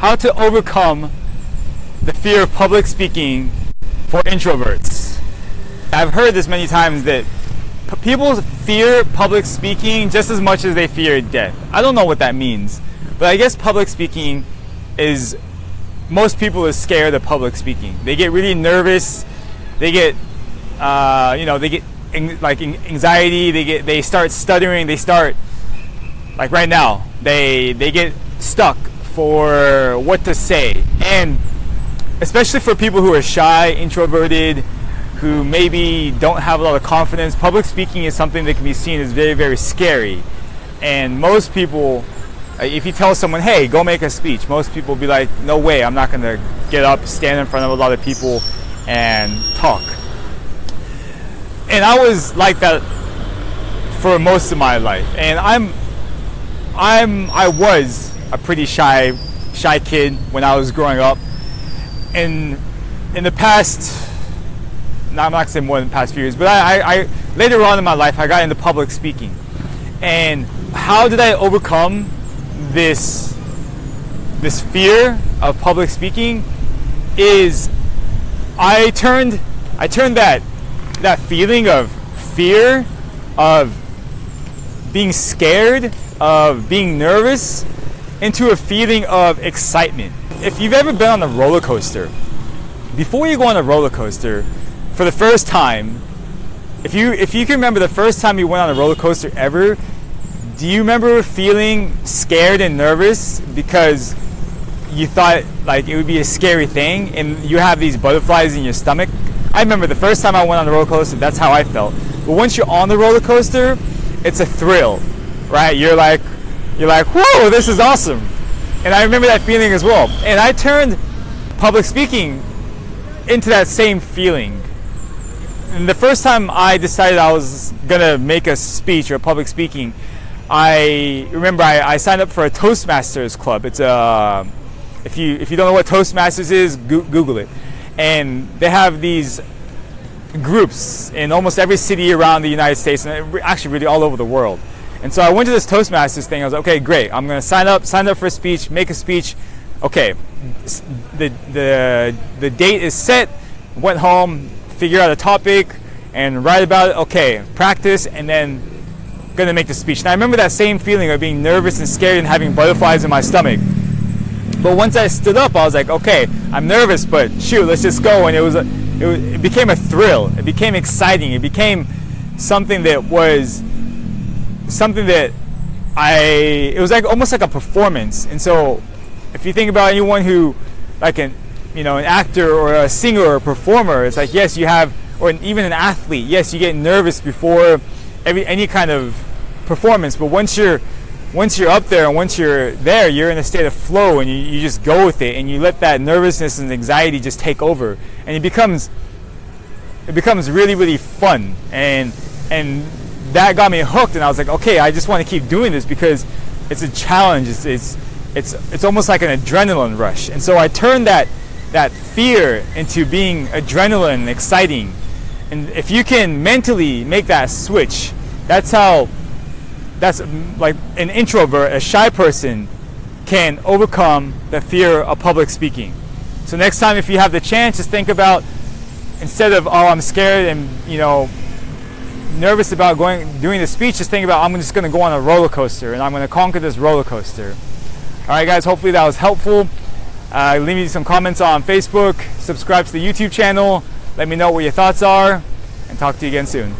how to overcome the fear of public speaking for introverts. I've heard this many times that people fear public speaking just as much as they fear death. I don't know what that means, but I guess public speaking is, most people are scared of public speaking. They get really nervous. They get, they get anxiety. They start stuttering. They start, like right now, they get stuck for what to say. And especially for people who are shy, introverted, who maybe don't have a lot of confidence, public speaking is something that can be seen as very, very scary. And most people, if you tell someone, hey, go make a speech, most people will be like, no way, I'm not going to get up, stand in front of a lot of people and talk. And I was like that for most of my life. And I was a pretty shy kid when I was growing up. And in the past, no, I'm not going to say more than the past few years, but I later on in my life, I got into public speaking. And how did I overcome this fear of public speaking? Is I turned that feeling of fear, of being scared, of being nervous, into a feeling of excitement. If you've ever been on a roller coaster, before you go on a roller coaster for the first time, if you can remember the first time you went on a roller coaster ever, do you remember feeling scared and nervous because you thought like it would be a scary thing and you have these butterflies in your stomach? I remember the first time I went on the roller coaster, that's how I felt. But once you're on the roller coaster, it's a thrill, right? You're like, whoa, this is awesome. And I remember that feeling as well. And I turned public speaking into that same feeling. And the first time I decided I was gonna make a speech or public speaking, I remember I signed up for a Toastmasters club. It's if you don't know what Toastmasters is, Google it. And they have these groups in almost every city around the United States, and actually really all over the world. And so I went to this Toastmasters thing. I was like, okay, great. I'm gonna sign up for a speech, make a speech. Okay, the date is set. Went home, figure out a topic, and write about it. Okay, practice, and then gonna make the speech. And I remember that same feeling of being nervous and scared and having butterflies in my stomach. But once I stood up, I was like, okay, I'm nervous, but shoot, let's just go. And it became a thrill. It became exciting. It became something that was it was like almost like a performance. And so if you think about anyone who, like an actor or a singer or a performer, it's like, yes, you have, or even an athlete, yes, you get nervous before any kind of performance, but once you're up there and once you're there, you're in a state of flow, and you just go with it, and you let that nervousness and anxiety just take over, and it becomes really, really fun. And that got me hooked, and I was like, okay, I just want to keep doing this because it's a challenge. It's almost like an adrenaline rush. And so I turned that fear into being adrenaline and exciting. And if you can mentally make that switch, that's like an introvert, a shy person, can overcome the fear of public speaking. So next time, if you have the chance, just think about, instead of, oh, I'm scared and nervous about doing the speech, just think about, I'm just going to go on a roller coaster and I'm going to conquer this roller coaster. All right, guys, hopefully that was helpful. Leave me some comments on Facebook, subscribe to the YouTube channel, let me know what your thoughts are, and talk to you again soon.